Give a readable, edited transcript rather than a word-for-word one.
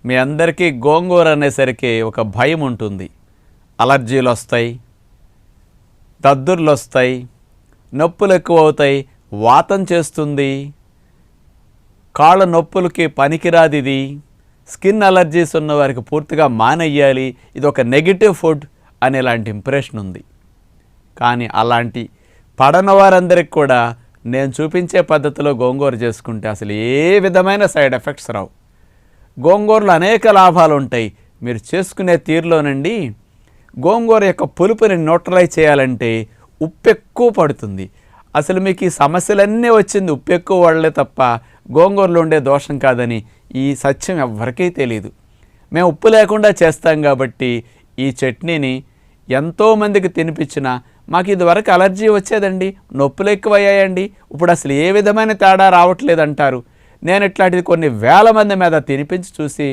మీ అందరికీ గోంగూర అనేసరికి ఒక భయం ఉంటుంది. అలర్జీలు వస్తాయి, దద్దుర్లు వస్తాయి, నొప్పులు ఎక్కువ అవుతాయి, వాతం చేస్తుంది, కాళ్ళ నొప్పులకి పనికిరాదు, ఇది స్కిన్ అలర్జీస్ ఉన్న వారికి పూర్తిగా మానేయాలి, ఇది ఒక నెగిటివ్ ఫుడ్ అనేలాంటి ఇంప్రెషన్ ఉంది. కానీ అలాంటి పడని వారందరికి కూడా నేను చూపించే పద్ధతిలో గోంగూర చేసుకుంటే అసలు ఏ విధమైన సైడ్ ఎఫెక్ట్స్ రావు. గోంగూరలో అనేక లాభాలు ఉంటాయి. మీరు చేసుకునే తీరులోనండి గోంగూర యొక్క పులుపుని న్యూట్రలైజ్ చేయాలంటే ఉప్పు ఎక్కువ పడుతుంది. అసలు మీకు ఈ సమస్యలన్నీ వచ్చింది ఉప్పు ఎక్కువ వాడలే తప్ప గోంగూరలో ఉండే దోషం కాదని ఈ సత్యం ఎవ్వరికీ తెలియదు. మేము ఉప్పు లేకుండా చేస్తాం కాబట్టి ఈ చట్నీని ఎంతోమందికి తినిపించినా మాకు ఇదివరకు అలర్జీ వచ్చేదండి, నొప్పులు ఎక్కువయ్యాయండి, ఇప్పుడు అసలు ఏ విధమైన తేడా రావట్లేదు అంటారు. నేను ఇట్లాంటిది కొన్ని వేల మంది మీద తినిపించి చూసి